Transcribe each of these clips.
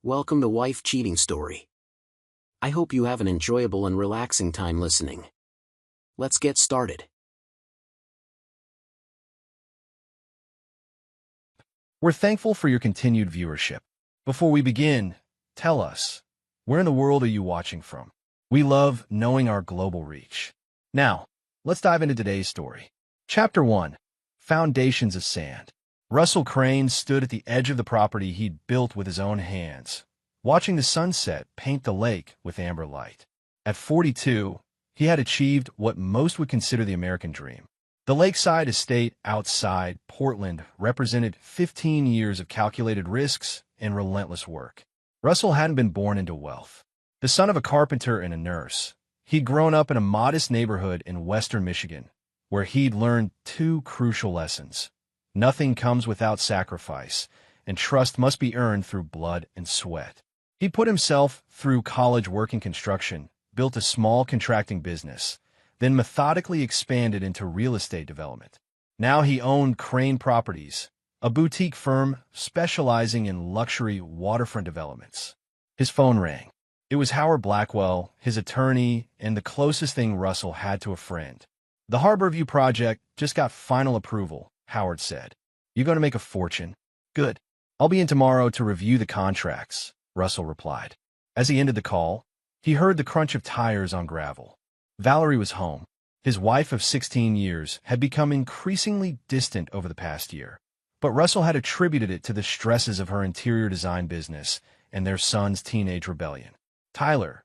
Welcome to Wife Cheating Story. I hope you have an enjoyable and relaxing time listening. Let's get started. We're thankful for your continued viewership. Before we begin, tell us, where in the world are you watching from? We love knowing our global reach. Now, let's dive into today's story. Chapter 1. Foundations of Sand. Russell Crane stood at the edge of the property he'd built with his own hands, watching the sunset paint the lake with amber light. At 42, he had achieved what most would consider the American dream. The lakeside estate outside Portland represented 15 years of calculated risks and relentless work. Russell hadn't been born into wealth. The son of a carpenter and a nurse, he'd grown up in a modest neighborhood in western Michigan, where he'd learned two crucial lessons. Nothing comes without sacrifice, and trust must be earned through blood and sweat. He put himself through college working construction, built a small contracting business, then methodically expanded into real estate development. Now he owned Crane Properties, a boutique firm specializing in luxury waterfront developments. His phone rang. It was Howard Blackwell, his attorney, and the closest thing Russell had to a friend. The Harborview project just got final approval, Howard said. "You're going to make a fortune." "Good. I'll be in tomorrow to review the contracts," Russell replied. As he ended the call, he heard the crunch of tires on gravel. Valerie was home. His wife of 16 years had become increasingly distant over the past year, but Russell had attributed it to the stresses of her interior design business and their son's teenage rebellion. Tyler,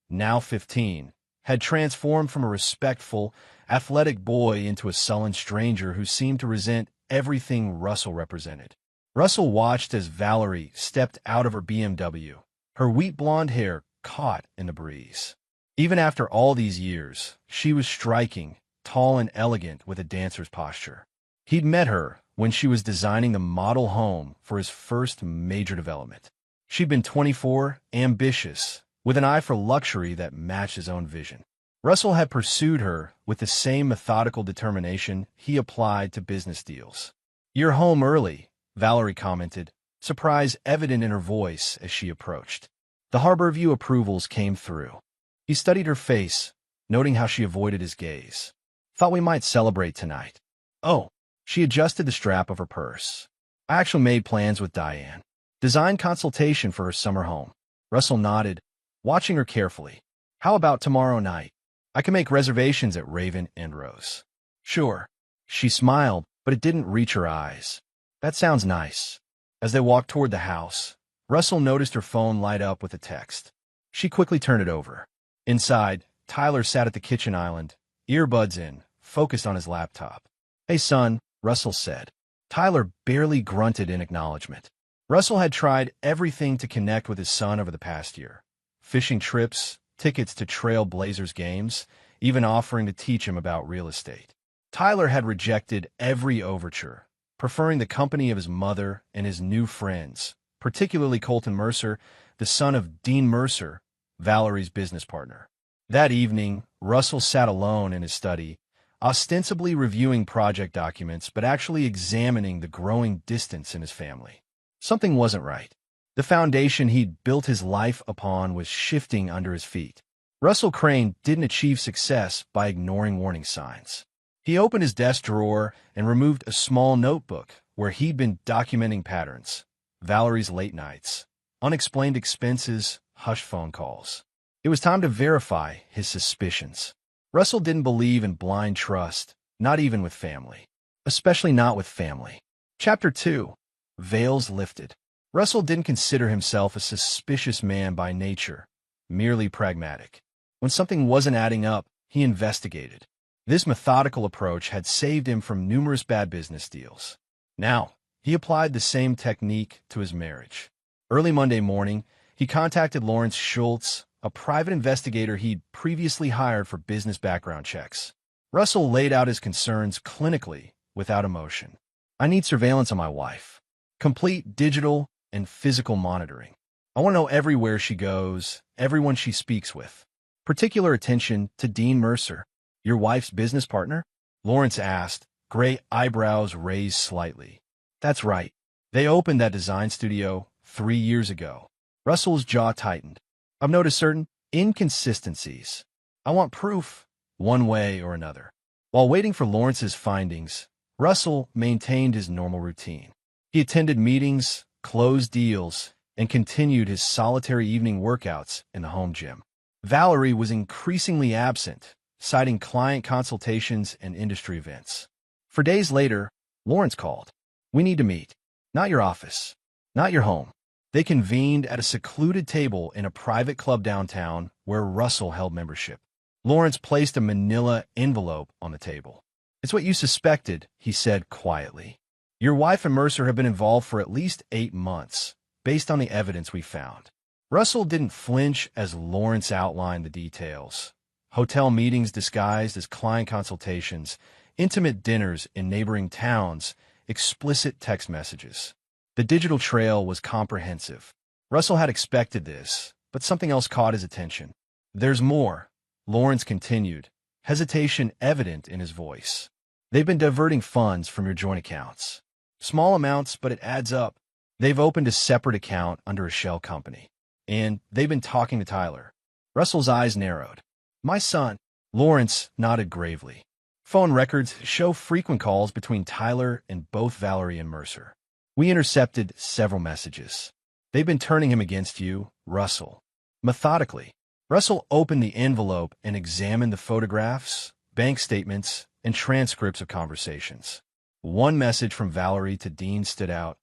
now 15, had transformed from a respectful, athletic boy into a sullen stranger who seemed to resent everything Russell represented. Russell watched as Valerie stepped out of her BMW, her wheat blonde hair caught in the breeze. Even after all these years, she was striking, tall and elegant with a dancer's posture. He'd met her when she was designing the model home for his first major development. She'd been 24, ambitious, with an eye for luxury that matched his own vision. Russell had pursued her with the same methodical determination he applied to business deals. "You're home early," Valerie commented, surprise evident in her voice as she approached. The Harborview approvals came through. He studied her face, noting how she avoided his gaze. "Thought we might celebrate tonight." "Oh." She adjusted the strap of her purse. "I actually made plans with Diane. Design consultation for her summer home." Russell nodded, watching her carefully. "How about tomorrow night? I can make reservations at Raven and Rose." "Sure." She smiled, but it didn't reach her eyes. "That sounds nice." As they walked toward the house, Russell noticed her phone light up with a text. She quickly turned it over. Inside, Tyler sat at the kitchen island, earbuds in, focused on his laptop. "Hey, son," Russell said. Tyler barely grunted in acknowledgement. Russell had tried everything to connect with his son over the past year. Fishing trips, tickets to Trail Blazers games, even offering to teach him about real estate. Tyler had rejected every overture, preferring the company of his mother and his new friends, particularly Colton Mercer, the son of Dean Mercer, Valerie's business partner. That evening, Russell sat alone in his study, ostensibly reviewing project documents but actually examining the growing distance in his family. Something wasn't right. The foundation he'd built his life upon was shifting under his feet. Russell Crane didn't achieve success by ignoring warning signs. He opened his desk drawer and removed a small notebook where he'd been documenting patterns: Valerie's late nights, unexplained expenses, hushed phone calls. It was time to verify his suspicions. Russell didn't believe in blind trust, not even with family. Especially not with family. Chapter 2. Veils Lifted. Russell didn't consider himself a suspicious man by nature, merely pragmatic. When something wasn't adding up, he investigated. This methodical approach had saved him from numerous bad business deals. Now, he applied the same technique to his marriage. Early Monday morning, he contacted Lawrence Schultz, a private investigator he'd previously hired for business background checks. Russell laid out his concerns clinically, without emotion. "I need surveillance on my wife. Complete digital and physical monitoring. I want to know everywhere she goes, everyone she speaks with. Particular attention to Dean Mercer." "Your wife's business partner?" Lawrence asked, gray eyebrows raised slightly. "That's right. They opened that design studio 3 years ago." Russell's jaw tightened. I've noticed certain inconsistencies. I want proof, one way or another. While waiting for Lawrence's findings, Russell maintained his normal routine. He attended meetings, closed deals, and continued his solitary evening workouts in the home gym. Valerie was increasingly absent, citing client consultations and industry events. For days later, Lawrence called. We need to meet. Not your office. Not your home. They convened at a secluded table in a private club downtown where Russell held membership. Lawrence placed a manila envelope on the table. It's what you suspected, he said quietly. Your wife and Mercer have been involved for at least 8 months, based on the evidence we found. Russell didn't flinch as Lawrence outlined the details. Hotel meetings disguised as client consultations, intimate dinners in neighboring towns, explicit text messages. The digital trail was comprehensive. Russell had expected this, but something else caught his attention. There's more, Lawrence continued, hesitation evident in his voice. They've been diverting funds from your joint accounts. Small amounts, but it adds up. They've opened a separate account under a shell company. And they've been talking to Tyler. Russell's eyes narrowed. My son. Lawrence nodded gravely. Phone records show frequent calls between Tyler and both Valerie and Mercer. We intercepted several messages. They've been turning him against you, Russell. Methodically, Russell opened the envelope and examined the photographs, bank statements, and transcripts of conversations. One message from Valerie to Dean stood out.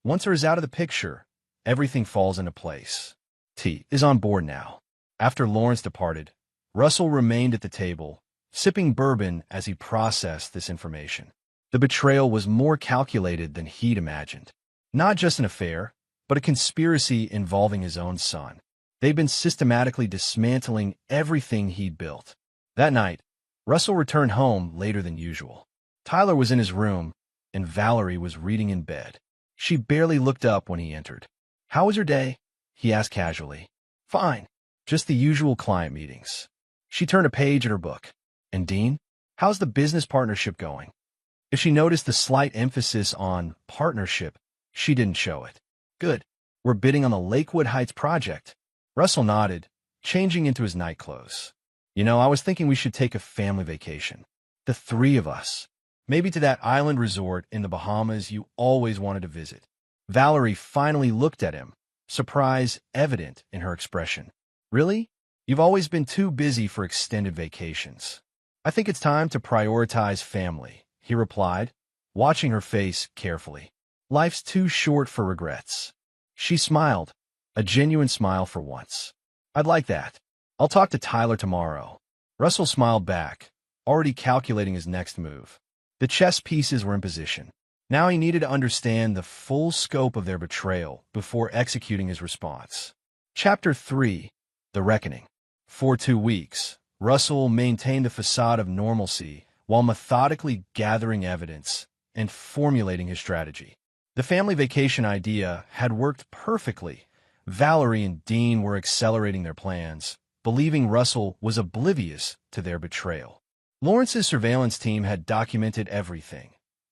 Once her is out of the picture, everything falls into place. T is on board now. After Lawrence departed, Russell remained at the table, sipping bourbon as he processed this information. The betrayal was more calculated than he'd imagined. Not just an affair, but a conspiracy involving his own son. They'd been systematically dismantling everything he'd built. That night, Russell returned home later than usual. Tyler was in his room, and Valerie was reading in bed. She barely looked up when he entered. How was your day? He asked casually. Fine. Just the usual client meetings. She turned a page in her book. And Dean? How's the business partnership going? If she noticed the slight emphasis on partnership, she didn't show it. Good. We're bidding on the Lakewood Heights project. Russell nodded, changing into his night clothes. I was thinking we should take a family vacation. The 3 of us. Maybe to that island resort in the Bahamas you always wanted to visit. Valerie finally looked at him, surprise evident in her expression. Really? You've always been too busy for extended vacations. I think it's time to prioritize family, he replied, watching her face carefully. Life's too short for regrets. She smiled, a genuine smile for once. I'd like that. I'll talk to Tyler tomorrow. Russell smiled back, already calculating his next move. The chess pieces were in position. Now he needed to understand the full scope of their betrayal before executing his response. Chapter 3. The Reckoning. For 2 weeks, Russell maintained a facade of normalcy while methodically gathering evidence and formulating his strategy. The family vacation idea had worked perfectly. Valerie and Dean were accelerating their plans, believing Russell was oblivious to their betrayal. Lawrence's surveillance team had documented everything.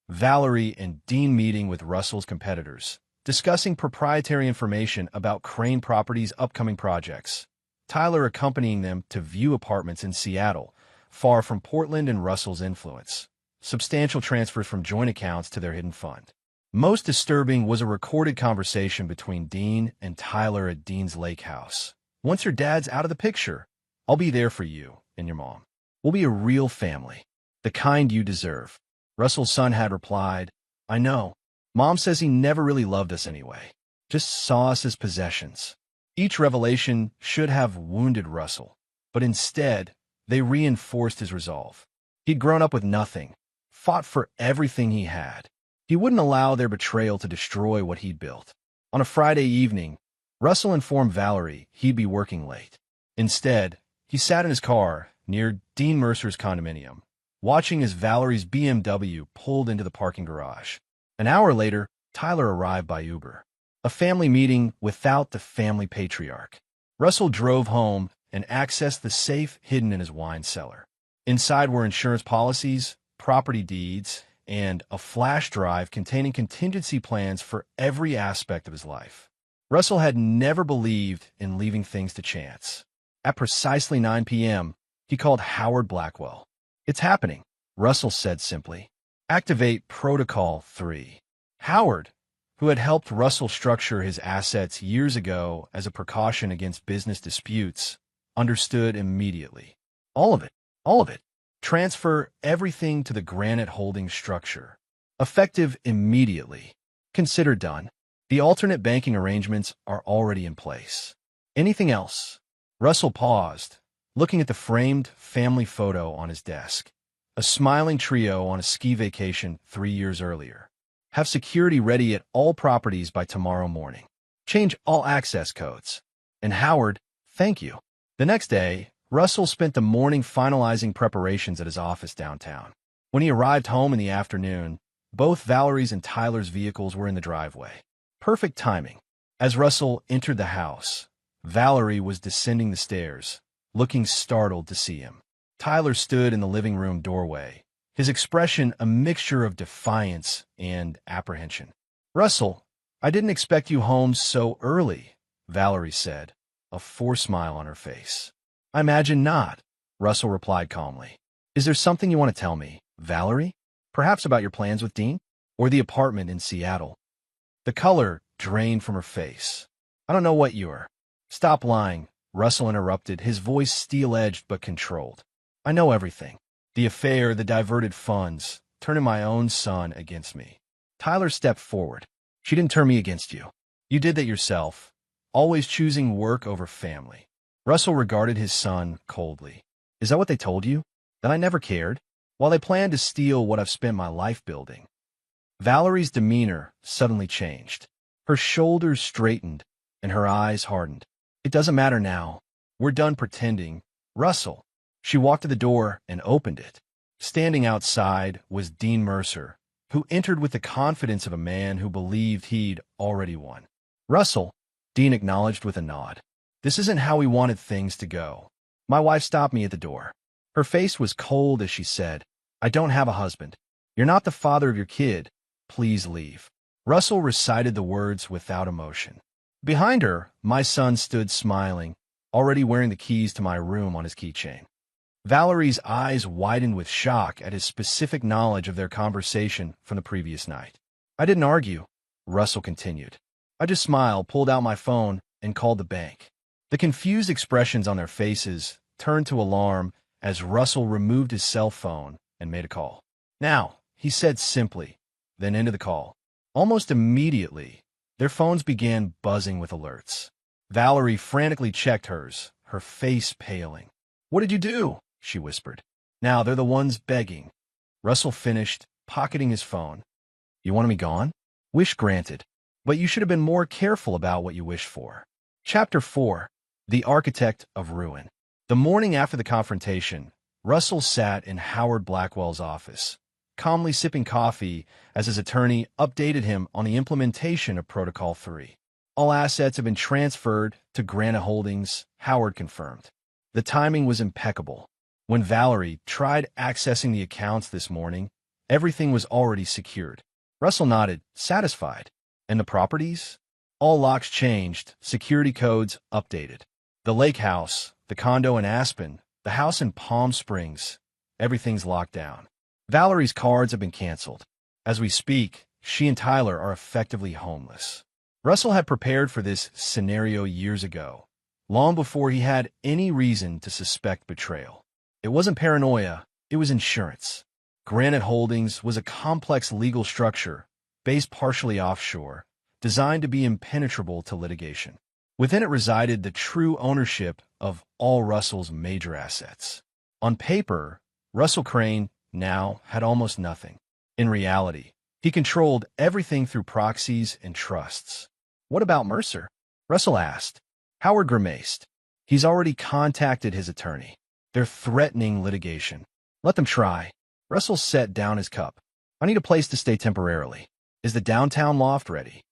Valerie and Dean meeting with Russell's competitors, discussing proprietary information about Crane Properties' upcoming projects. Tyler accompanying them to view apartments in Seattle, far from Portland and Russell's influence. Substantial transfers from joint accounts to their hidden fund. Most disturbing was a recorded conversation between Dean and Tyler at Dean's lake house. Once your dad's out of the picture, I'll be there for you and your mom. We'll be a real family, the kind you deserve. Russell's son had replied, I know. Mom says he never really loved us anyway. Just saw us as possessions. Each revelation should have wounded Russell, but instead, they reinforced his resolve. He'd grown up with nothing, fought for everything he had. He wouldn't allow their betrayal to destroy what he'd built. On a Friday evening, Russell informed Valerie he'd be working late. Instead, he sat in his car near Dean Mercer's condominium, watching as Valerie's BMW pulled into the parking garage. An hour later, Tyler arrived by Uber. A family meeting without the family patriarch. Russell drove home and accessed the safe hidden in his wine cellar. Inside were insurance policies, property deeds, and a flash drive containing contingency plans for every aspect of his life. Russell had never believed in leaving things to chance. At precisely 9 p.m., he called Howard Blackwell. "It's happening," Russell said simply. "Activate Protocol 3. Howard, who had helped Russell structure his assets years ago as a precaution against business disputes, understood immediately. All of it. All of it. Transfer everything to the Granite Holdings structure. Effective immediately. Consider done. The alternate banking arrangements are already in place. Anything else?" Russell paused, looking at the framed family photo on his desk. A smiling trio on a ski vacation 3 years earlier. "Have security ready at all properties by tomorrow morning. Change all access codes. And Howard, thank you." The next day, Russell spent the morning finalizing preparations at his office downtown. When he arrived home in the afternoon, both Valerie's and Tyler's vehicles were in the driveway. Perfect timing. As Russell entered the house, Valerie was descending the stairs, looking startled to see him. Tyler stood in the living room doorway, his expression a mixture of defiance and apprehension. "Russell, I didn't expect you home so early," Valerie said, a forced smile on her face. "I imagine not," Russell replied calmly. "Is there something you want to tell me, Valerie? Perhaps about your plans with Dean? Or the apartment in Seattle?" The color drained from her face. "I don't know what you're—" "Stop lying," Russell interrupted, his voice steel-edged but controlled. "I know everything. The affair, the diverted funds, turning my own son against me." Tyler stepped forward. "She didn't turn me against you. You did that yourself, always choosing work over family." Russell regarded his son coldly. "Is that what they told you? That I never cared? While they planned to steal what I've spent my life building?" Valerie's demeanor suddenly changed. Her shoulders straightened and her eyes hardened. "It doesn't matter now. We're done pretending. Russell." She walked to the door and opened it. Standing outside was Dean Mercer, who entered with the confidence of a man who believed he'd already won. "Russell," Dean acknowledged with a nod. "This isn't how we wanted things to go. My wife stopped me at the door." Her face was cold as she said, "I don't have a husband. You're not the father of your kid. Please leave." Russell recited the words without emotion. Behind her, my son stood smiling, already wearing the keys to my room on his keychain. Valerie's eyes widened with shock at his specific knowledge of their conversation from the previous night. "I didn't argue," Russell continued. "I just smiled, pulled out my phone, and called the bank." The confused expressions on their faces turned to alarm as Russell removed his cell phone and made a call. "Now," he said simply, then ended the call. Almost immediately, their phones began buzzing with alerts. Valerie frantically checked hers, her face paling. "What did you do?" she whispered. "Now they're the ones begging." Russell finished, pocketing his phone. "You wanted me gone? Wish granted. But you should have been more careful about what you wished for." Chapter 4. The Architect of Ruin. The morning after the confrontation, Russell sat in Howard Blackwell's office, calmly sipping coffee as his attorney updated him on the implementation of Protocol 3. All assets have been transferred to Granite Holdings, Howard confirmed. The timing was impeccable. When Valerie tried accessing the accounts this morning, everything was already secured. Russell nodded, satisfied. "And the properties?" "All locks changed, security codes updated. The lake house, the condo in Aspen, the house in Palm Springs, everything's locked down. Valerie's cards have been canceled. As we speak, she and Tyler are effectively homeless." Russell had prepared for this scenario years ago, long before he had any reason to suspect betrayal. It wasn't paranoia, it was insurance. Granite Holdings was a complex legal structure, based partially offshore, designed to be impenetrable to litigation. Within it resided the true ownership of all Russell's major assets. On paper, Russell Crane now had almost nothing. In reality, he controlled everything through proxies and trusts. "What about Mercer?" Russell asked. Howard grimaced. "He's already contacted his attorney. They're threatening litigation." "Let them try." Russell set down his cup. "I need a place to stay temporarily. Is the downtown loft ready?"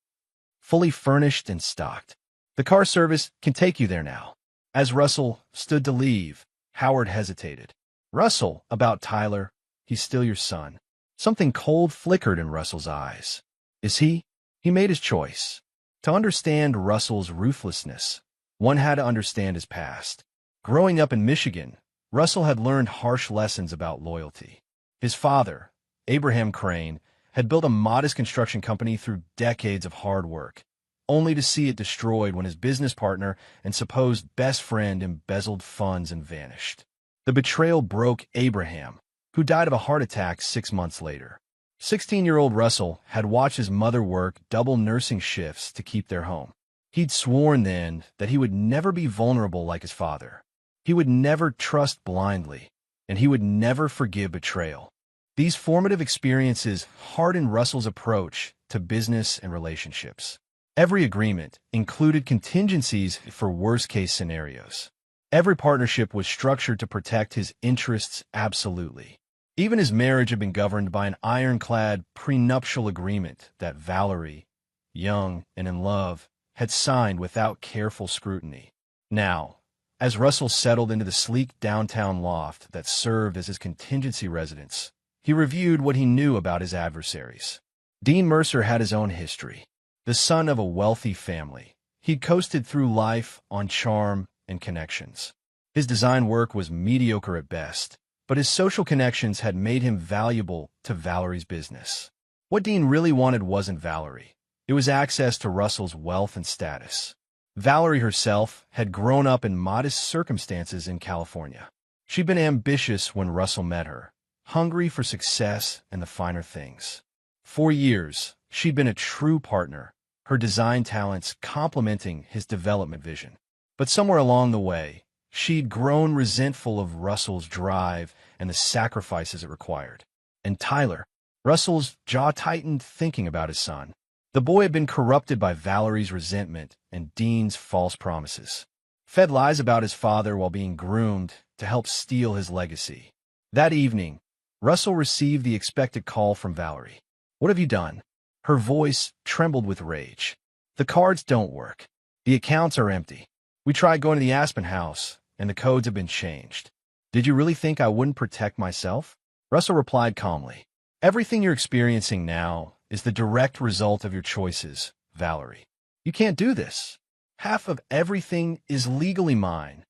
"Fully furnished and stocked. The car service can take you there now." As Russell stood to leave, Howard hesitated. "Russell, about Tyler, he's still your son." Something cold flickered in Russell's eyes. "Is he?" "He made his choice. To understand Russell's ruthlessness, one had to understand his past. Growing up in Michigan, Russell had learned harsh lessons about loyalty. His father, Abraham Crane, had built a modest construction company through decades of hard work, only to see it destroyed when his business partner and supposed best friend embezzled funds and vanished. The betrayal broke Abraham, who died of a heart attack 6 months later. 16-year-old Russell had watched his mother work double nursing shifts to keep their home. He'd sworn then that he would never be vulnerable like his father. He would never trust blindly, and he would never forgive betrayal. These formative experiences hardened Russell's approach to business and relationships. Every agreement included contingencies for worst-case scenarios. Every partnership was structured to protect his interests absolutely. Even his marriage had been governed by an ironclad prenuptial agreement that Valerie, young and in love, had signed without careful scrutiny. Now, as Russell settled into the sleek downtown loft that served as his contingency residence, he reviewed what he knew about his adversaries. Dean Mercer had his own history. The son of a wealthy family, he'd coasted through life on charm and connections. His design work was mediocre at best, but his social connections had made him valuable to Valerie's business. What Dean really wanted wasn't Valerie. It was access to Russell's wealth and status. Valerie herself had grown up in modest circumstances in California. She'd been ambitious when Russell met her, hungry for success and the finer things. For years, she'd been a true partner, her design talents complementing his development vision. But somewhere along the way, she'd grown resentful of Russell's drive and the sacrifices it required. And Tyler, Russell's jaw tightened thinking about his son. The boy had been corrupted by Valerie's resentment and Dean's false promises. Fed lies about his father while being groomed to help steal his legacy. That evening, Russell received the expected call from Valerie. "What have you done?" Her voice trembled with rage. "The cards don't work. The accounts are empty. We tried going to the Aspen house, and the codes have been changed. Did you really think I wouldn't protect myself?" Russell replied calmly. "Everything you're experiencing now is the direct result of your choices, Valerie. You can't do this. Half of everything is legally mine."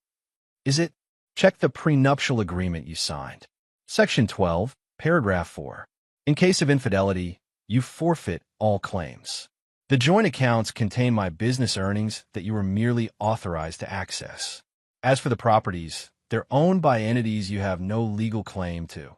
"Is it?" "Check the prenuptial agreement you signed. Section 12, paragraph 4. In case of infidelity, you forfeit all claims. The joint accounts contain my business earnings that you were merely authorized to access. As for the properties, they're owned by entities you have no legal claim to."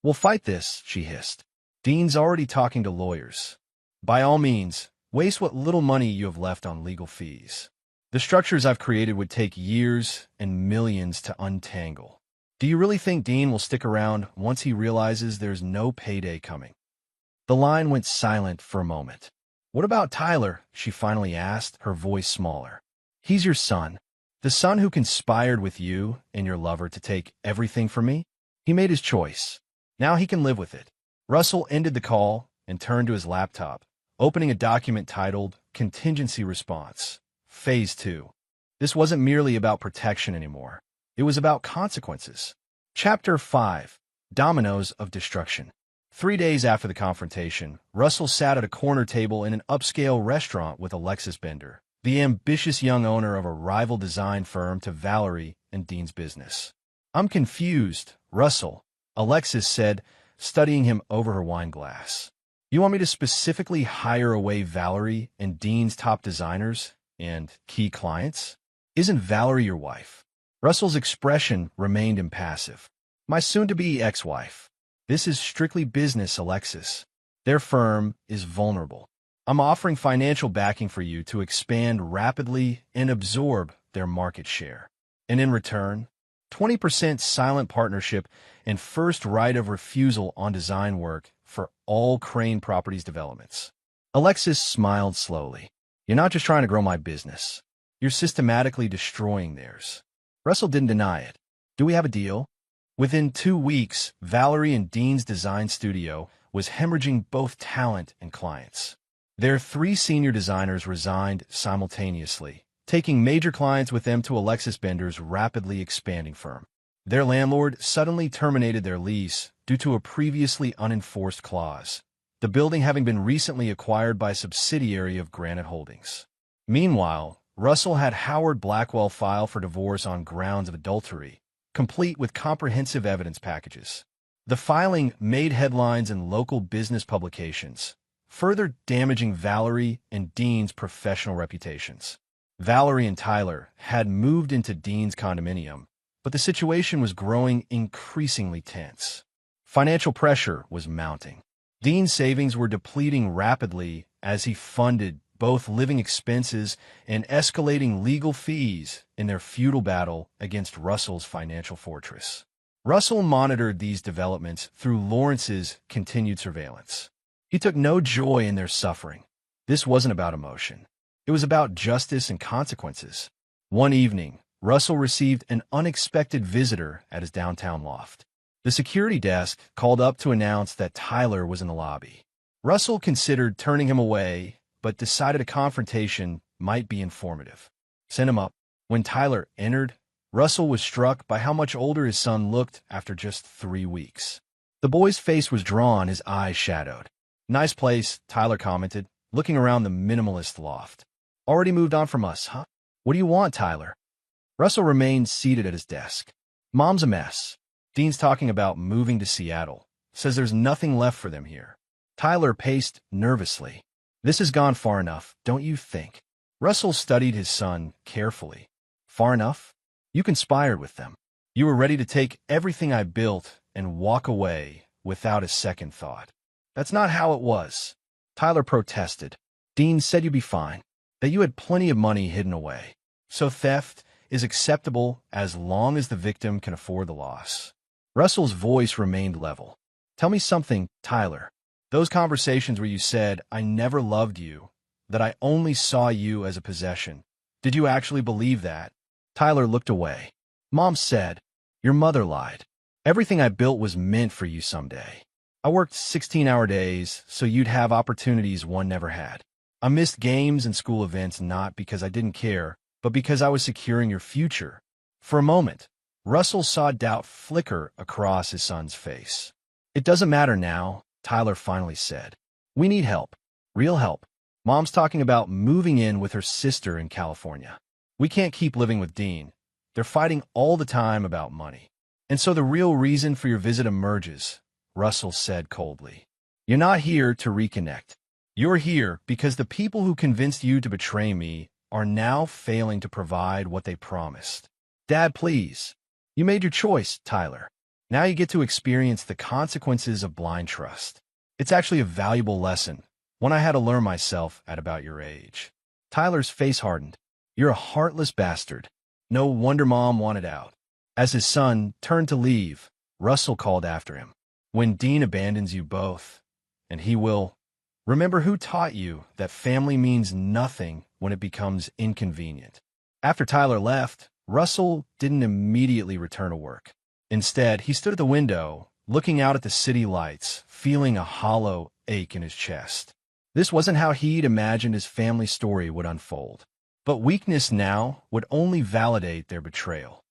"We'll fight this," she hissed. "Dean's already talking to lawyers. By all means, waste what little money you have left on legal fees. The structures I've created would take years and millions to untangle. Do you really think Dean will stick around once he realizes there's no payday coming?" The line went silent for a moment. "What about Tyler?" she finally asked, her voice smaller. "He's your son, the son who conspired with you and your lover to take everything from me. He made his choice. Now he can live with it." Russell ended the call and turned to his laptop, opening a document titled Contingency Response, Phase 2. This wasn't merely about protection anymore. It was about consequences. Chapter 5, Dominoes of Destruction. 3 days after the confrontation, Russell sat at a corner table in an upscale restaurant with Alexis Bender, the ambitious young owner of a rival design firm to Valerie and Dean's business. "I'm confused, Russell," Alexis said, studying him over her wine glass. "You want me to specifically hire away Valerie and Dean's top designers and key clients? Isn't Valerie your wife?" Russell's expression remained impassive. "My soon-to-be ex-wife. This is strictly business, Alexis. Their firm is vulnerable. I'm offering financial backing for you to expand rapidly and absorb their market share. And in return, 20% silent partnership and first right of refusal on design work for all Crane Properties developments." Alexis smiled slowly. "You're not just trying to grow my business. You're systematically destroying theirs." Russell didn't deny it. "Do we have a deal?" Within 2 weeks, Valerie and Dean's design studio was hemorrhaging both talent and clients. Their 3 senior designers resigned simultaneously, taking major clients with them to Alexis Bender's rapidly expanding firm. Their landlord suddenly terminated their lease due to a previously unenforced clause, the building having been recently acquired by a subsidiary of Granite Holdings. Meanwhile, Russell had Howard Blackwell file for divorce on grounds of adultery, complete with comprehensive evidence packages. The filing made headlines in local business publications, further damaging Valerie and Dean's professional reputations. Valerie and Tyler had moved into Dean's condominium, but the situation was growing increasingly tense. Financial pressure was mounting. Dean's savings were depleting rapidly as he funded both living expenses and escalating legal fees in their futile battle against Russell's financial fortress. Russell monitored these developments through Lawrence's continued surveillance. He took no joy in their suffering. This wasn't about emotion. It was about justice and consequences. One evening, Russell received an unexpected visitor at his downtown loft. The security desk called up to announce that Tyler was in the lobby. Russell considered turning him away, but decided a confrontation might be informative. Send him up. When Tyler entered, Russell was struck by how much older his son looked after just 3 weeks. The boy's face was drawn, his eyes shadowed. "Nice place," Tyler commented, looking around the minimalist loft. "Already moved on from us, huh? What do you want, Tyler?" Russell remained seated at his desk. "Mom's a mess. Dean's talking about moving to Seattle. Says there's nothing left for them here." Tyler paced nervously. "This has gone far enough, don't you think?" Russell studied his son carefully. "Far enough? You conspired with them. You were ready to take everything I built and walk away without a second thought." "That's not how it was," Tyler protested. "Dean said you'd be fine, that you had plenty of money hidden away. So theft is acceptable as long as the victim can afford the loss." Russell's voice remained level. "Tell me something, Tyler. Those conversations where you said, 'I never loved you,' that I only saw you as a possession. Did you actually believe that?" Tyler looked away. "Mom said, 'Your mother lied. Everything I built was meant for you someday. I worked 16-hour days so you'd have opportunities one never had. I missed games and school events not because I didn't care, but because I was securing your future." For a moment, Russell saw doubt flicker across his son's face. "It doesn't matter now," Tyler finally said. "We need help. Real help. Mom's talking about moving in with her sister in California. We can't keep living with Dean. They're fighting all the time about money. And so the real reason for your visit emerges," Russell said coldly. "You're not here to reconnect. You're here because the people who convinced you to betray me are now failing to provide what they promised." "Dad, please. You made your choice, Tyler. Now you get to experience the consequences of blind trust. It's actually a valuable lesson, one I had to learn myself at about your age." Tyler's face hardened. "You're a heartless bastard. No wonder Mom wanted out." As his son turned to leave, Russell called after him. "When Dean abandons you both, and he will, remember who taught you that family means nothing when it becomes inconvenient." After Tyler left, Russell didn't immediately return to work. Instead, he stood at the window, looking out at the city lights, feeling a hollow ache in his chest. This wasn't how he'd imagined his family story would unfold. But weakness now would only validate their betrayal.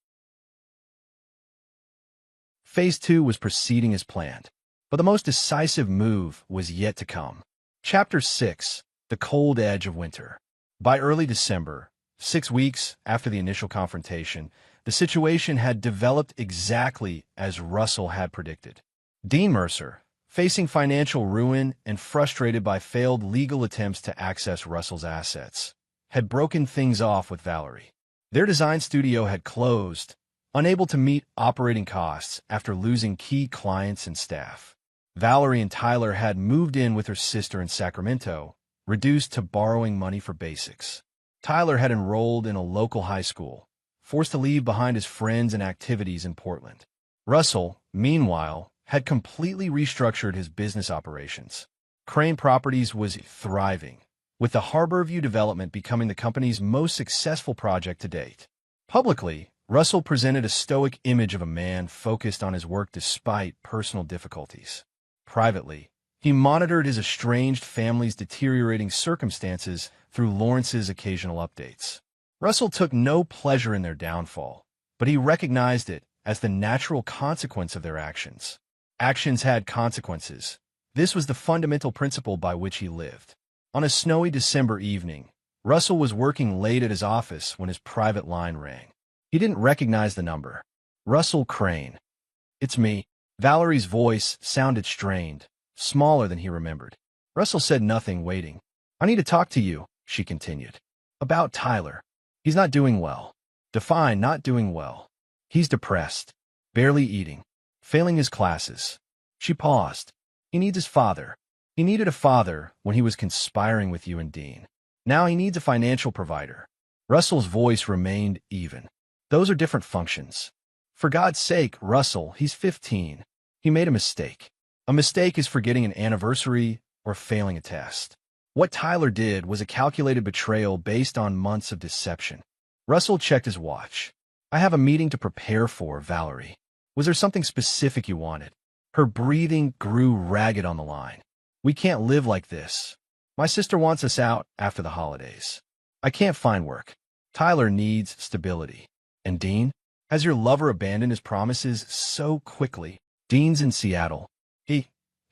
Phase 2 was proceeding as planned, but the most decisive move was yet to come. Chapter 6: The Cold Edge of Winter. By early December, 6 weeks after the initial confrontation, the situation had developed exactly as Russell had predicted. Dean Mercer, facing financial ruin and frustrated by failed legal attempts to access Russell's assets, had broken things off with Valerie. Their design studio had closed, unable to meet operating costs after losing key clients and staff. Valerie and Tyler had moved in with her sister in Sacramento, reduced to borrowing money for basics. Tyler had enrolled in a local high school, forced to leave behind his friends and activities in Portland. Russell, meanwhile, had completely restructured his business operations. Crane Properties was thriving, with the Harborview development becoming the company's most successful project to date. Publicly, Russell presented a stoic image of a man focused on his work despite personal difficulties. Privately, he monitored his estranged family's deteriorating circumstances through Lawrence's occasional updates. Russell took no pleasure in their downfall, but he recognized it as the natural consequence of their actions. Actions had consequences, This was the fundamental principle by which he lived. On a snowy December evening, Russell was working late at his office when his private line rang. He didn't recognize the number. Russell Crane. "It's me." Valerie's voice sounded strained, smaller than he remembered. Russell said nothing, waiting. "I need to talk to you," she continued. "About Tyler. He's not doing well." Define not doing well. "He's depressed, barely eating, failing his classes." She paused. "He needs his father. He needed a father when he was conspiring with you and Dean. Now he needs a financial provider." Russell's voice remained even. "Those are different functions. For God's sake, Russell, he's 15. He made a mistake. A mistake is forgetting an anniversary or failing a test. What Tyler did was a calculated betrayal based on months of deception." Russell checked his watch. "I have a meeting to prepare for, Valerie. Was there something specific you wanted?" Her breathing grew ragged on the line. "We can't live like this. My sister wants us out after the holidays. I can't find work. Tyler needs stability. And Dean? Has your lover abandoned his promises so quickly?" "Dean's in Seattle.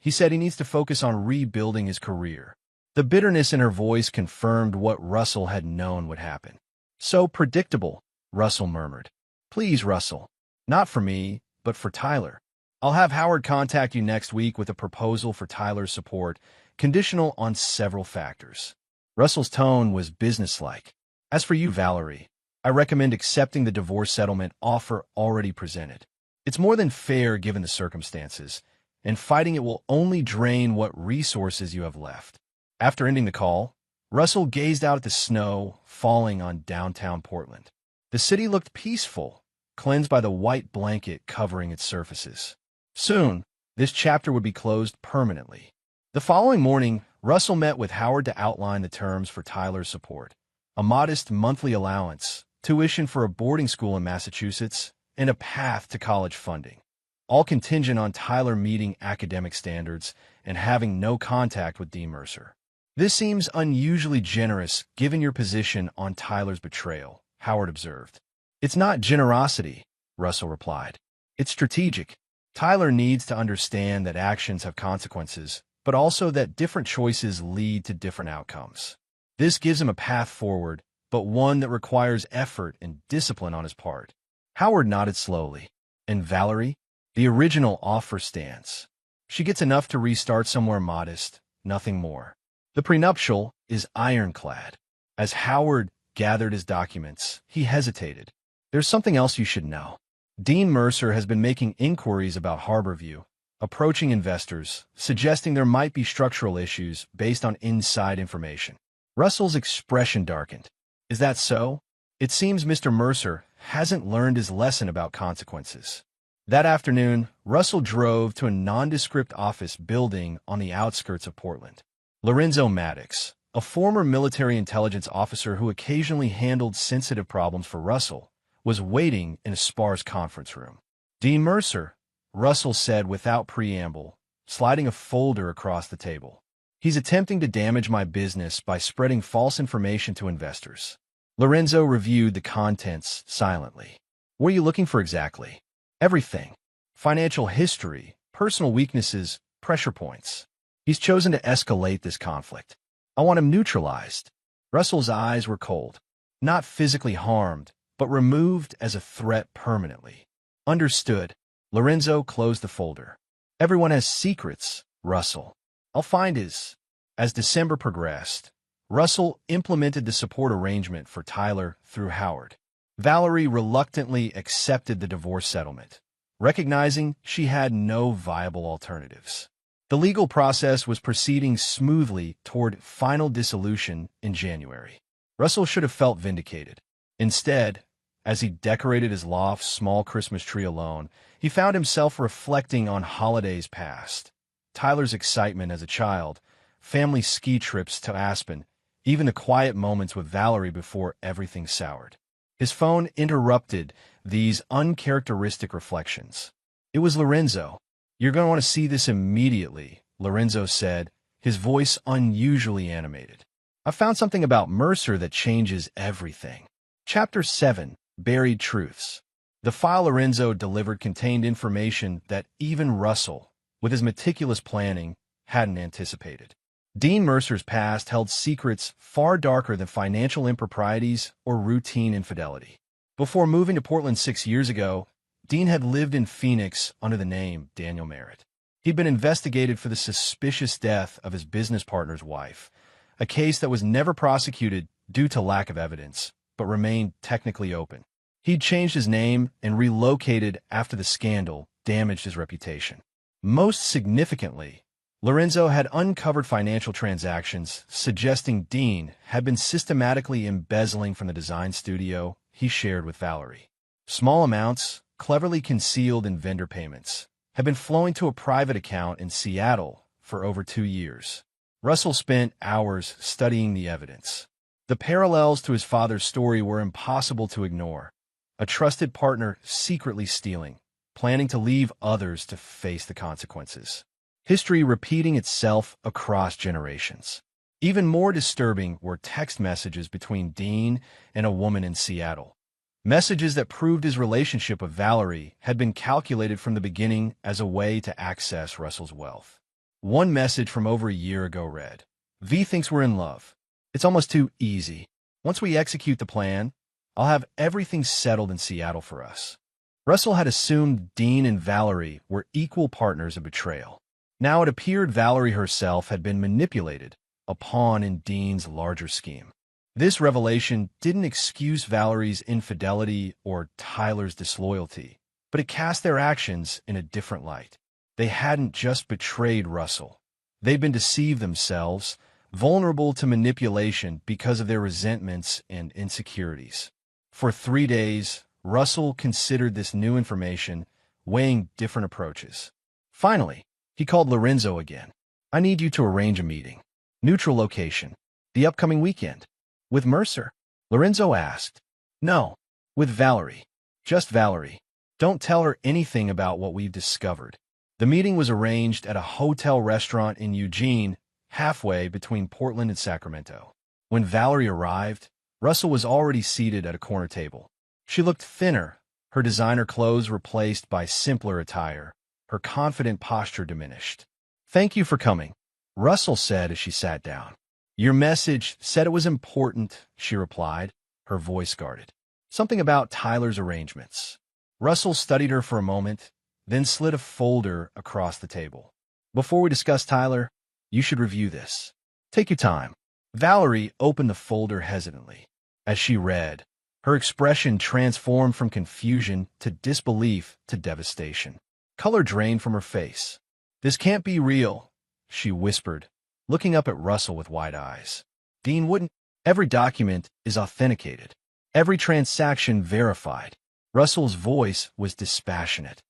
He said he needs to focus on rebuilding his career." The bitterness in her voice confirmed what Russell had known would happen. "So predictable," Russell murmured. "Please, Russell. Not for me, but for Tyler. I'll have Howard contact you next week with a proposal for Tyler's support, conditional on several factors." Russell's tone was businesslike. "As for you, Valerie, I recommend accepting the divorce settlement offer already presented. It's more than fair given the circumstances, and fighting it will only drain what resources you have left." After ending the call, Russell gazed out at the snow falling on downtown Portland. The city looked peaceful, cleansed by the white blanket covering its surfaces. Soon, this chapter would be closed permanently. The following morning, Russell met with Howard to outline the terms for Tyler's support: a modest monthly allowance, tuition for a boarding school in Massachusetts, and a path to college funding, all contingent on Tyler meeting academic standards and having no contact with Dean Mercer. "This seems unusually generous given your position on Tyler's betrayal," Howard observed. "It's not generosity," Russell replied. "It's strategic. Tyler needs to understand that actions have consequences, but also that different choices lead to different outcomes. This gives him a path forward, but one that requires effort and discipline on his part." Howard nodded slowly. "And Valerie? The original offer stands. She gets enough to restart somewhere modest, nothing more. The prenuptial is ironclad." As Howard gathered his documents, he hesitated. "There's something else you should know. Dean Mercer has been making inquiries about Harborview, approaching investors, suggesting there might be structural issues based on inside information." Russell's expression darkened. "Is that so? It seems Mr. Mercer hasn't learned his lesson about consequences." That afternoon, Russell drove to a nondescript office building on the outskirts of Portland. Lorenzo Maddox, a former military intelligence officer who occasionally handled sensitive problems for Russell, was waiting in a sparse conference room. "Dean Mercer," Russell said without preamble, sliding a folder across the table. "He's attempting to damage my business by spreading false information to investors." Lorenzo reviewed the contents silently. "What are you looking for exactly?" "Everything. Financial history, personal weaknesses, pressure points. He's chosen to escalate this conflict. I want him neutralized." Russell's eyes were cold. "Not physically harmed, but removed as a threat permanently." "Understood." Lorenzo closed the folder. "Everyone has secrets, Russell. I'll find his." As December progressed, Russell implemented the support arrangement for Tyler through Howard. Valerie reluctantly accepted the divorce settlement, recognizing she had no viable alternatives. The legal process was proceeding smoothly toward final dissolution in January. Russell should have felt vindicated. Instead, as he decorated his loft's small Christmas tree alone, he found himself reflecting on holidays past. Tyler's excitement as a child, family ski trips to Aspen, even the quiet moments with Valerie before everything soured. His phone interrupted these uncharacteristic reflections. It was Lorenzo. "You're going to want to see this immediately," Lorenzo said, his voice unusually animated. "I found something about Mercer that changes everything." Chapter 7, Buried Truths. The file Lorenzo delivered contained information that even Russell, with his meticulous planning, hadn't anticipated. Dean Mercer's past held secrets far darker than financial improprieties or routine infidelity. Before moving to Portland 6 years ago, Dean had lived in Phoenix under the name Daniel Merritt. He'd been investigated for the suspicious death of his business partner's wife, a case that was never prosecuted due to lack of evidence, but remained technically open. He'd changed his name and relocated after the scandal damaged his reputation. Most significantly, Lorenzo had uncovered financial transactions suggesting Dean had been systematically embezzling from the design studio he shared with Valerie. Small amounts, cleverly concealed in vendor payments, had been flowing to a private account in Seattle for over 2 years. Russell spent hours studying the evidence. The parallels to his father's story were impossible to ignore. A trusted partner secretly stealing, planning to leave others to face the consequences. History repeating itself across generations. Even more disturbing were text messages between Dean and a woman in Seattle. Messages that proved his relationship with Valerie had been calculated from the beginning as a way to access Russell's wealth. One message from over a year ago read, "V thinks we're in love. It's almost too easy. Once we execute the plan, I'll have everything settled in Seattle for us." Russell had assumed Dean and Valerie were equal partners in betrayal. Now it appeared Valerie herself had been manipulated, a pawn in Dean's larger scheme. This revelation didn't excuse Valerie's infidelity or Tyler's disloyalty, but it cast their actions in a different light. They hadn't just betrayed Russell. They'd been deceived themselves, vulnerable to manipulation because of their resentments and insecurities. For 3 days, Russell considered this new information, weighing different approaches. Finally, he called Lorenzo again. "I need you to arrange a meeting. Neutral location. The upcoming weekend." "With Mercer?" Lorenzo asked. "No, with Valerie. Just Valerie. Don't tell her anything about what we've discovered." The meeting was arranged at a hotel restaurant in Eugene, halfway between Portland and Sacramento. When Valerie arrived, Russell was already seated at a corner table. She looked thinner, her designer clothes replaced by simpler attire, her confident posture diminished. "Thank you for coming," Russell said as she sat down. "Your message said it was important," she replied, her voice guarded. "Something about Tyler's arrangements." Russell studied her for a moment, then slid a folder across the table. "Before we discuss Tyler, you should review this. Take your time." Valerie opened the folder hesitantly. As she read, her expression transformed from confusion to disbelief to devastation. Color drained from her face. "This can't be real," she whispered, looking up at Russell with wide eyes. "Dean wouldn't." "Every document is authenticated. Every transaction verified." Russell's voice was dispassionate.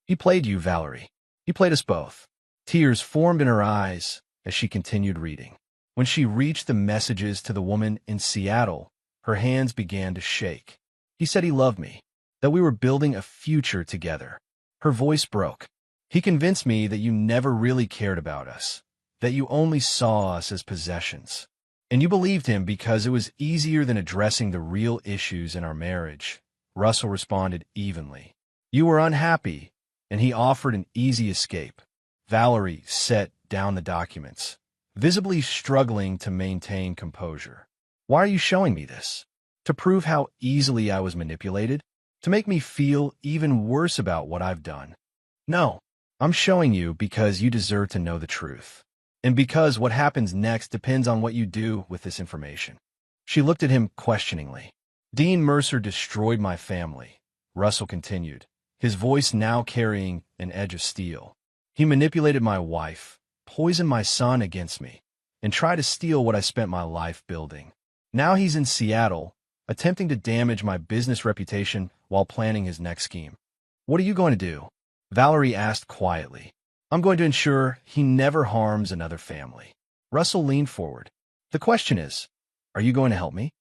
"He played you, Valerie. He played us both." Tears formed in her eyes as she continued reading. When she reached the messages to the woman in Seattle, her hands began to shake. "He said he loved me, that we were building a future together." Her voice broke. "He convinced me that you never really cared about us, that you only saw us as possessions. And you believed him because it was easier than addressing the real issues in our marriage." Russell responded evenly. "You were unhappy, and he offered an easy escape." Valerie set down the documents, visibly struggling to maintain composure. "Why are you showing me this? To prove how easily I was manipulated? To make me feel even worse about what I've done?" "No, I'm showing you because you deserve to know the truth. And because what happens next depends on what you do with this information." She looked at him questioningly. "Dean Mercer destroyed my family," Russell continued, his voice now carrying an edge of steel. "He manipulated my wife, poisoned my son against me, and tried to steal what I spent my life building. Now he's in Seattle, attempting to damage my business reputation while planning his next scheme." "What are you going to do?" Valerie asked quietly. "I'm going to ensure he never harms another family." Russell leaned forward. "The question is, are you going to help me?"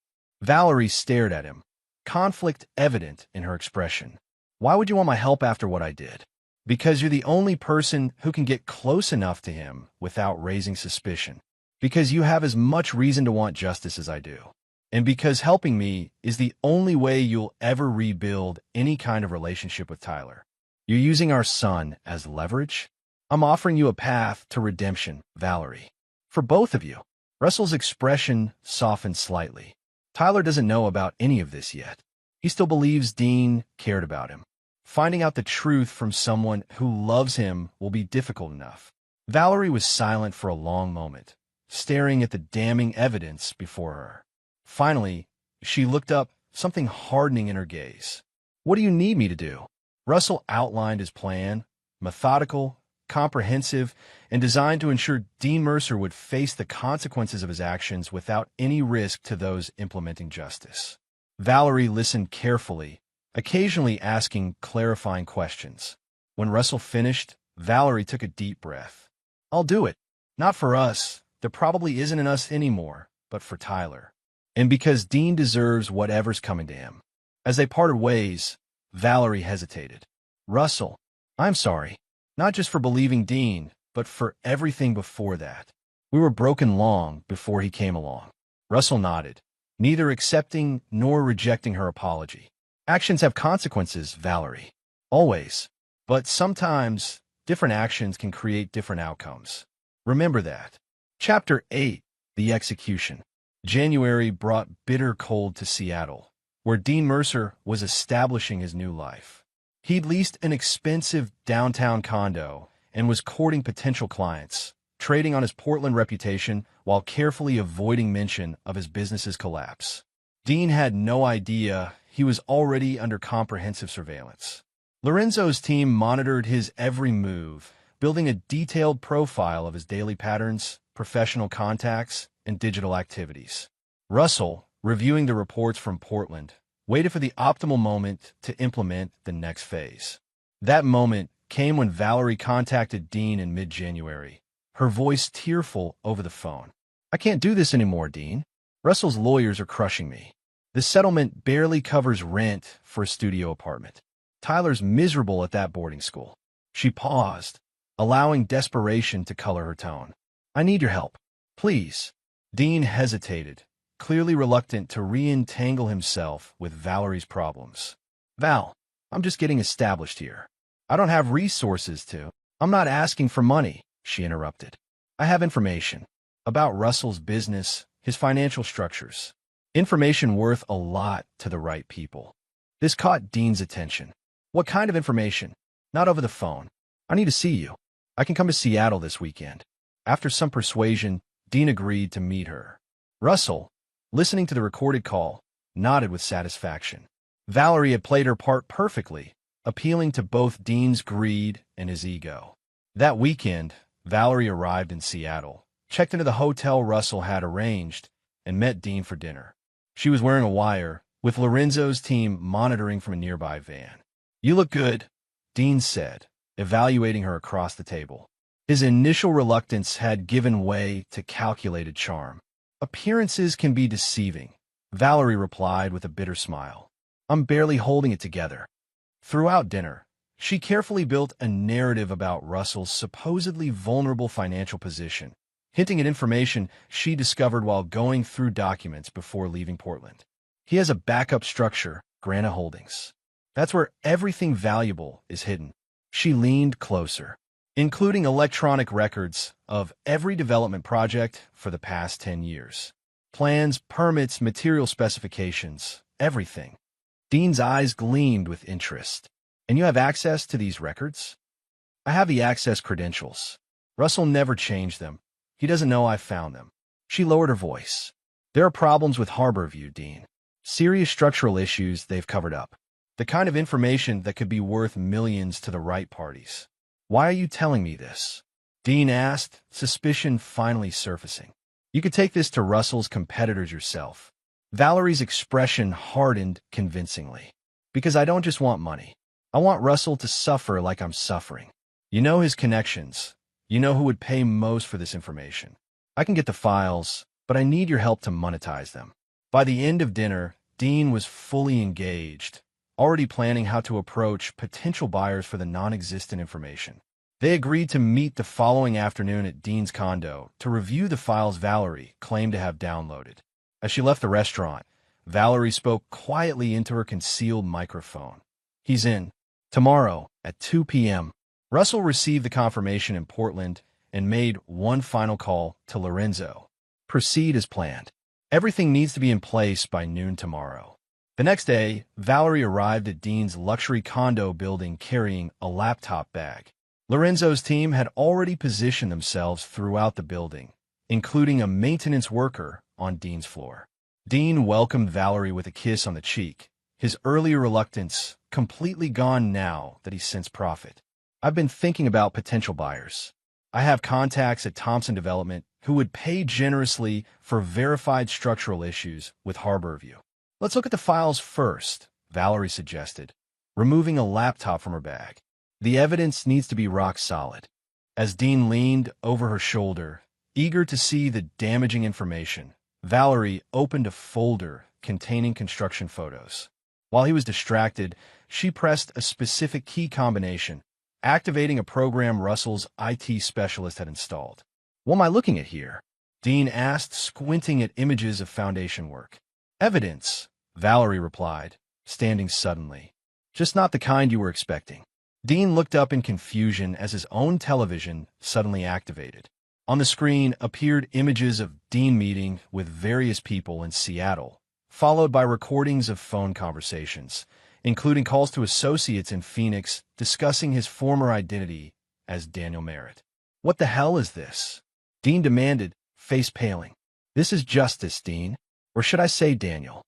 Valerie stared at him, conflict evident in her expression. "Why would you want my help after what I did?" "Because you're the only person who can get close enough to him without raising suspicion. Because you have as much reason to want justice as I do. And because helping me is the only way you'll ever rebuild any kind of relationship with Tyler. You're using our son as leverage?" I'm offering you a path to redemption, Valerie. For both of you. Russell's expression softened slightly. Tyler doesn't know about any of this yet. He still believes Dean cared about him. Finding out the truth from someone who loves him will be difficult enough. Valerie was silent for a long moment, staring at the damning evidence before her. Finally, she looked up, something hardening in her gaze. What do you need me to do? Russell outlined his plan, methodical, comprehensive, and designed to ensure Dean Mercer would face the consequences of his actions without any risk to those implementing justice. Valerie listened carefully, occasionally asking clarifying questions. When Russell finished, Valerie took a deep breath. I'll do it. Not for us. There probably isn't an us anymore, but for Tyler. And because Dean deserves whatever's coming to him. As they parted ways, Valerie hesitated. Russell, I'm sorry. Not just for believing Dean, but for everything before that. We were broken long before he came along. Russell nodded, neither accepting nor rejecting her apology. Actions have consequences, Valerie. Always. But sometimes, different actions can create different outcomes. Remember that. Chapter 8, The Execution. January brought bitter cold to Seattle, where Dean Mercer was establishing his new life. He'd leased an expensive downtown condo and was courting potential clients, trading on his Portland reputation while carefully avoiding mention of his business's collapse. Dean had no idea he was already under comprehensive surveillance. Lorenzo's team monitored his every move, building a detailed profile of his daily patterns, professional contacts, and digital activities. Russell, reviewing the reports from Portland, waited for the optimal moment to implement the next phase. That moment came when Valerie contacted Dean in mid-January, her voice tearful over the phone. I can't do this anymore, Dean. Russell's lawyers are crushing me. The settlement barely covers rent for a studio apartment. Tyler's miserable at that boarding school. She paused, allowing desperation to color her tone. I need your help. Please. Dean hesitated, clearly reluctant to re-entangle himself with Valerie's problems. Val, I'm just getting established here. I don't have resources to. I'm not asking for money, she interrupted. I have information about Russell's business, his financial structures. Information worth a lot to the right people. This caught Dean's attention. What kind of information? Not over the phone. I need to see you. I can come to Seattle this weekend. After some persuasion, Dean agreed to meet her. Russell, listening to the recorded call, nodded with satisfaction. Valerie had played her part perfectly, appealing to both Dean's greed and his ego. That weekend, Valerie arrived in Seattle, checked into the hotel Russell had arranged, and met Dean for dinner. She was wearing a wire, with Lorenzo's team monitoring from a nearby van. You look good, Dean said, evaluating her across the table. His initial reluctance had given way to calculated charm. Appearances can be deceiving, Valerie replied with a bitter smile. I'm barely holding it together. Throughout dinner, she carefully built a narrative about Russell's supposedly vulnerable financial position, hinting at information she discovered while going through documents before leaving Portland. He has a backup structure, Grana Holdings. That's where everything valuable is hidden. She leaned closer, including electronic records of every development project for the past 10 years. Plans, permits, material specifications, everything. Dean's eyes gleamed with interest. And you have access to these records? I have the access credentials. Russell never changed them. He doesn't know I found them. She lowered her voice. There are problems with Harborview, Dean. Serious structural issues they've covered up. The kind of information that could be worth millions to the right parties. Why are you telling me this? Dean asked, suspicion finally surfacing. You could take this to Russell's competitors yourself. Valerie's expression hardened convincingly. Because I don't just want money. I want Russell to suffer like I'm suffering. You know his connections. You know who would pay most for this information. I can get the files, but I need your help to monetize them. By the end of dinner, Dean was fully engaged, already planning how to approach potential buyers for the non-existent information. They agreed to meet the following afternoon at Dean's condo to review the files Valerie claimed to have downloaded. As she left the restaurant, Valerie spoke quietly into her concealed microphone. He's in. Tomorrow, at 2 p.m. Russell received the confirmation in Portland and made one final call to Lorenzo. Proceed as planned. Everything needs to be in place by noon tomorrow. The next day, Valerie arrived at Dean's luxury condo building carrying a laptop bag. Lorenzo's team had already positioned themselves throughout the building, including a maintenance worker on Dean's floor. Dean welcomed Valerie with a kiss on the cheek, his earlier reluctance completely gone now that he sensed profit. I've been thinking about potential buyers. I have contacts at Thompson Development who would pay generously for verified structural issues with Harborview. Let's look at the files first, Valerie suggested, removing a laptop from her bag. The evidence needs to be rock solid. As Dean leaned over her shoulder, eager to see the damaging information, Valerie opened a folder containing construction photos. While he was distracted, she pressed a specific key combination, activating a program Russell's IT specialist had installed. What am I looking at here? Dean asked, squinting at images of foundation work. Evidence, Valerie replied, standing suddenly. Just not the kind you were expecting. Dean looked up in confusion as his own television suddenly activated. On the screen appeared images of Dean meeting with various people in Seattle, followed by recordings of phone conversations, including calls to associates in Phoenix discussing his former identity as Daniel Merritt. What the hell is this? Dean demanded, face paling. This is justice, Dean. Or should I say Daniel?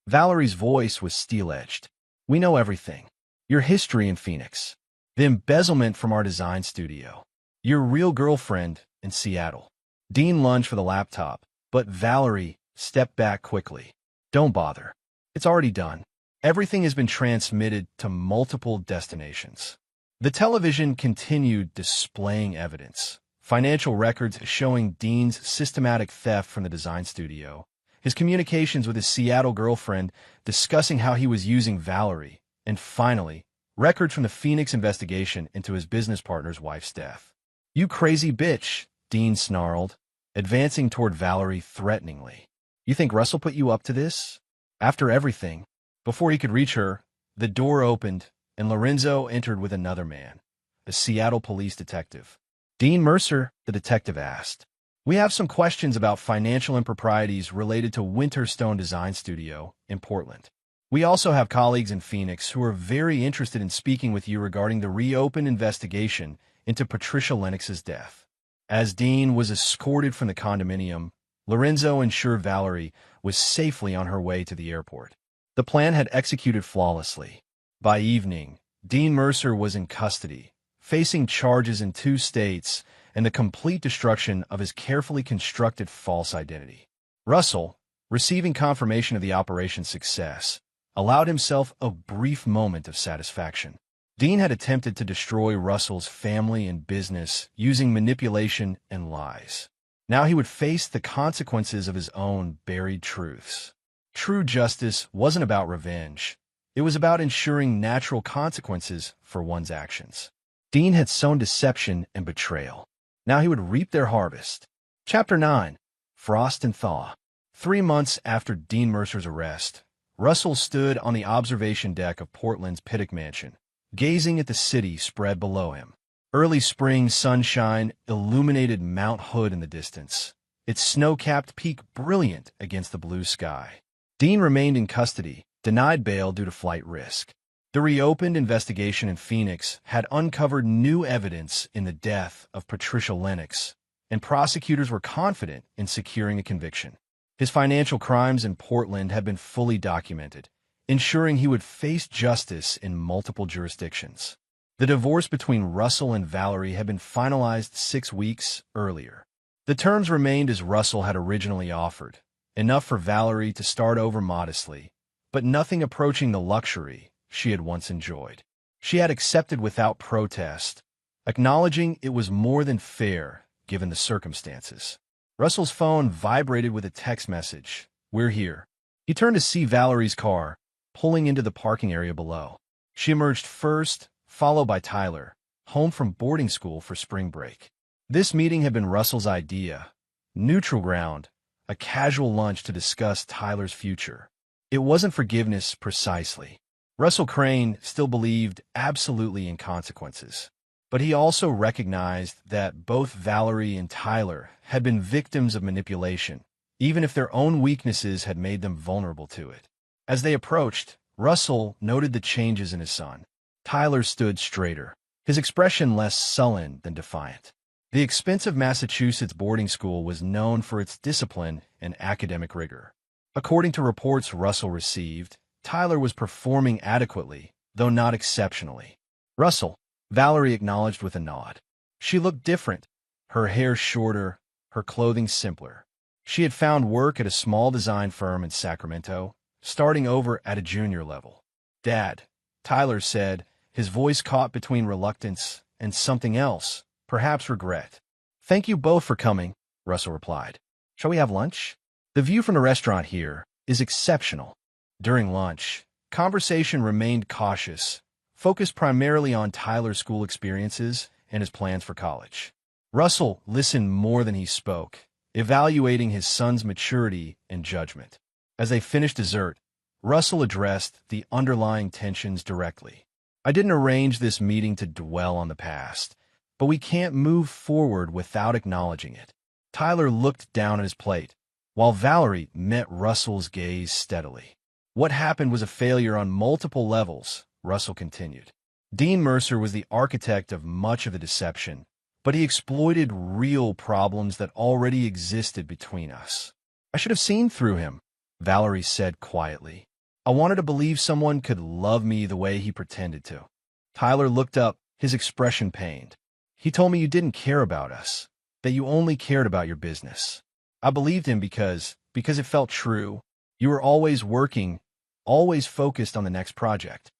Valerie's voice was steel-edged. We know everything. Your history in Phoenix. The embezzlement from our design studio. Your real girlfriend in Seattle. Dean lunged for the laptop, but Valerie stepped back quickly. Don't bother. It's already done. Everything has been transmitted to multiple destinations. The television continued displaying evidence. Financial records showing Dean's systematic theft from the design studio, his communications with his Seattle girlfriend discussing how he was using Valerie, and finally, records from the Phoenix investigation into his business partner's wife's death. You crazy bitch, Dean snarled, advancing toward Valerie threateningly. You think Russell put you up to this? After everything, before he could reach her, the door opened and Lorenzo entered with another man, a Seattle police detective. Dean Mercer, the detective asked. We have some questions about financial improprieties related to Winterstone Design Studio in Portland. We also have colleagues in Phoenix who are very interested in speaking with you regarding the reopened investigation into Patricia Lennox's death. As Dean was escorted from the condominium, Lorenzo ensured Valerie was safely on her way to the airport. The plan had executed flawlessly. By evening, Dean Mercer was in custody, facing charges in 2 states and the complete destruction of his carefully constructed false identity. Russell, receiving confirmation of the operation's success, allowed himself a brief moment of satisfaction. Dean had attempted to destroy Russell's family and business using manipulation and lies. Now he would face the consequences of his own buried truths. True justice wasn't about revenge. It was about ensuring natural consequences for one's actions. Dean had sown deception and betrayal. Now he would reap their harvest. Chapter 9. Frost and Thaw. 3 months after Dean Mercer's arrest, Russell stood on the observation deck of Portland's Pittock Mansion, gazing at the city spread below him. Early spring sunshine illuminated Mount Hood in the distance, its snow-capped peak brilliant against the blue sky. Dean remained in custody, denied bail due to flight risk. The reopened investigation in Phoenix had uncovered new evidence in the death of Patricia Lennox, and prosecutors were confident in securing a conviction. His financial crimes in Portland had been fully documented, ensuring he would face justice in multiple jurisdictions. The divorce between Russell and Valerie had been finalized 6 weeks earlier. The terms remained as Russell had originally offered, enough for Valerie to start over modestly, but nothing approaching the luxury she had once enjoyed. She had accepted without protest, acknowledging it was more than fair given the circumstances. Russell's phone vibrated with a text message. We're here. He turned to see Valerie's car, pulling into the parking area below. She emerged first, followed by Tyler, home from boarding school for spring break. This meeting had been Russell's idea. Neutral ground, a casual lunch to discuss Tyler's future. It wasn't forgiveness precisely. Russell Crane still believed absolutely in consequences. But he also recognized that both Valerie and Tyler had been victims of manipulation, even if their own weaknesses had made them vulnerable to it. As they approached, Russell noted the changes in his son. Tyler stood straighter, his expression less sullen than defiant. The expensive Massachusetts boarding school was known for its discipline and academic rigor. According to reports Russell received, Tyler was performing adequately, though not exceptionally. Russell, Valerie acknowledged with a nod. She looked different, her hair shorter, her clothing simpler. She had found work at a small design firm in Sacramento, starting over at a junior level. "Dad," Tyler said, his voice caught between reluctance and something else, perhaps regret. "Thank you both for coming," Russell replied. "Shall we have lunch? The view from the restaurant here is exceptional." During lunch, conversation remained cautious, focused primarily on Tyler's school experiences and his plans for college. Russell listened more than he spoke, evaluating his son's maturity and judgment. As they finished dessert, Russell addressed the underlying tensions directly. "I didn't arrange this meeting to dwell on the past, but we can't move forward without acknowledging it." Tyler looked down at his plate, while Valerie met Russell's gaze steadily. "What happened was a failure on multiple levels," Russell continued. "Dean Mercer was the architect of much of the deception, but he exploited real problems that already existed between us." "I should have seen through him," Valerie said quietly. "I wanted to believe someone could love me the way he pretended to." Tyler looked up, his expression pained. "He told me you didn't care about us, that you only cared about your business. I believed him because it felt true. You were always working, always focused on the next project."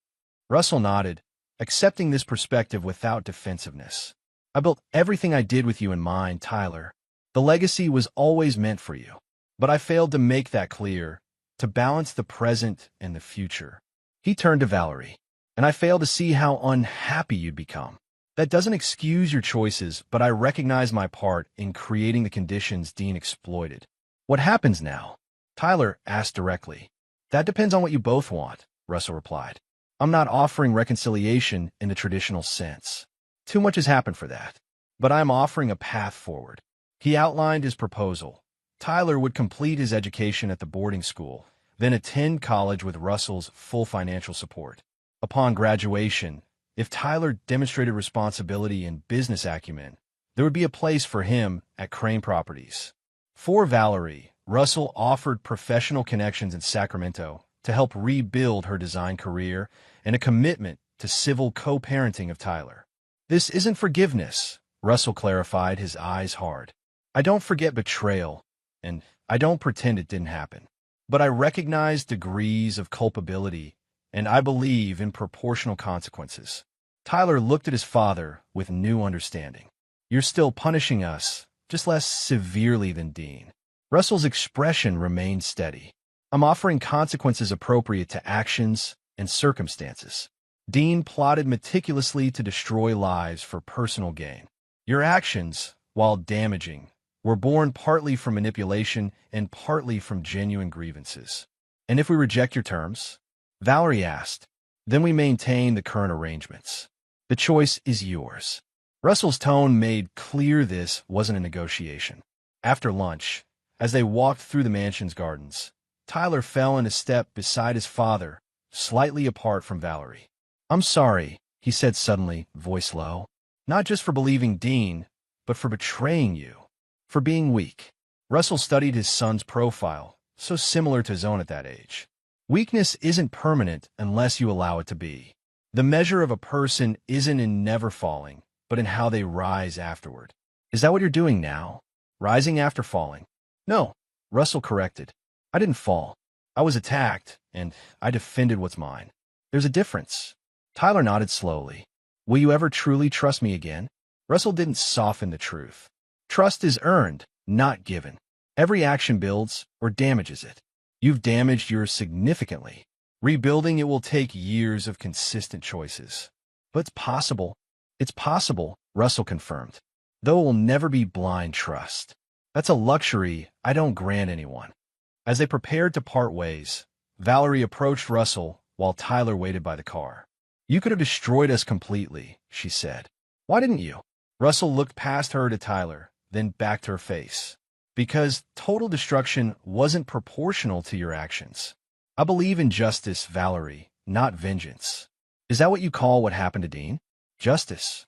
Russell nodded, accepting this perspective without defensiveness. "I built everything I did with you in mind, Tyler. The legacy was always meant for you. But I failed to make that clear, to balance the present and the future." He turned to Valerie. "And I failed to see how unhappy you'd become. That doesn't excuse your choices, but I recognize my part in creating the conditions Dean exploited." "What happens now?" Tyler asked directly. "That depends on what you both want," Russell replied. "I'm not offering reconciliation in the traditional sense. Too much has happened for that. But I'm offering a path forward." He outlined his proposal. Tyler would complete his education at the boarding school, then attend college with Russell's full financial support. Upon graduation, if Tyler demonstrated responsibility and business acumen, there would be a place for him at Crane Properties. For Valerie, Russell offered professional connections in Sacramento to help rebuild her design career and a commitment to civil co-parenting of Tyler. "This isn't forgiveness," Russell clarified, his eyes hard. "I don't forget betrayal, and I don't pretend it didn't happen. But I recognize degrees of culpability, and I believe in proportional consequences." Tyler looked at his father with new understanding. "You're still punishing us, just less severely than Dean." Russell's expression remained steady. "I'm offering consequences appropriate to actions and circumstances. Dean plotted meticulously to destroy lives for personal gain. Your actions, while damaging, were born partly from manipulation and partly from genuine grievances." "And if we reject your terms?" Valerie asked. "Then we maintain the current arrangements. The choice is yours." Russell's tone made clear this wasn't a negotiation. After lunch, as they walked through the mansion's gardens, Tyler fell into step beside his father, slightly apart from Valerie. "I'm sorry," he said suddenly, voice low. "Not just for believing Dean, but for betraying you. For being weak." Russell studied his son's profile, so similar to his own at that age. Weakness isn't permanent unless you allow it to be. The measure of a person isn't in never falling, but in how they rise afterward. "Is that what you're doing now? Rising after falling?" "No," Russell corrected. "I didn't fall. I was attacked, and I defended what's mine. There's a difference." Tyler nodded slowly. "Will you ever truly trust me again?" Russell didn't soften the truth. Trust is earned, not given. Every action builds or damages it. You've damaged yours significantly. Rebuilding it will take years of consistent choices. But it's possible. It's possible, Russell confirmed. Though it will never be blind trust. That's a luxury I don't grant anyone. As they prepared to part ways, Valerie approached Russell while Tyler waited by the car. "You could have destroyed us completely," she said. Why didn't you? Russell looked past her to Tyler, then back to her face. Because total destruction wasn't proportional to your actions. I believe in justice, Valerie, not vengeance. Is that what you call what happened to Dean? Justice.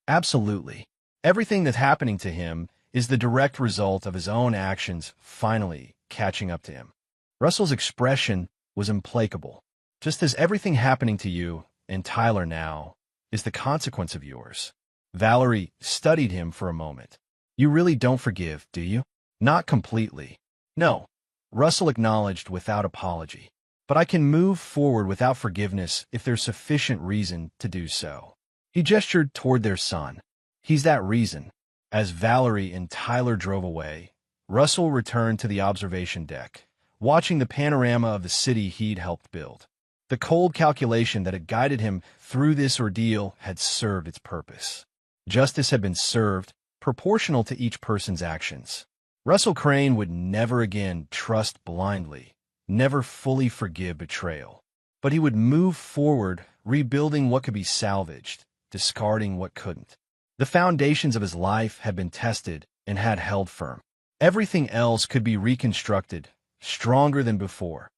Absolutely. Everything that's happening to him is the direct result of his own actions finally catching up to him. Russell's expression was implacable. Just as everything happening to you, and Tyler now, is the consequence of yours. Valerie studied him for a moment. You really don't forgive, do you? Not completely. No, Russell acknowledged without apology. But I can move forward without forgiveness if there's sufficient reason to do so. He gestured toward their son. He's that reason. As Valerie and Tyler drove away, Russell returned to the observation deck, watching the panorama of the city he'd helped build. The cold calculation that had guided him through this ordeal had served its purpose. Justice had been served, proportional to each person's actions. Russell Crane would never again trust blindly, never fully forgive betrayal. But he would move forward, rebuilding what could be salvaged, discarding what couldn't. The foundations of his life had been tested and had held firm. Everything else could be reconstructed, stronger than before.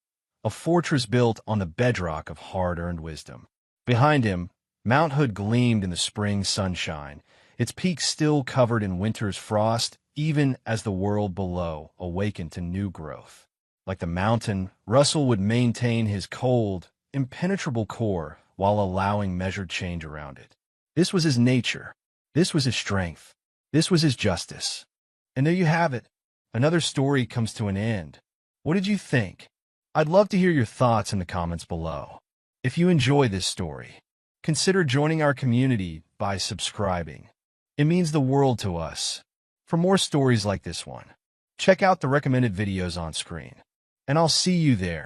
A fortress built on the bedrock of hard-earned wisdom. Behind him, Mount Hood gleamed in the spring sunshine, its peaks still covered in winter's frost, even as the world below awakened to new growth. Like the mountain, Russell would maintain his cold, impenetrable core while allowing measured change around it. This was his nature. This was his strength. This was his justice. And there you have it. Another story comes to an end. What did you think? I'd love to hear your thoughts in the comments below. If you enjoy this story, consider joining our community by subscribing. It means the world to us. For more stories like this one, check out the recommended videos on screen. And I'll see you there.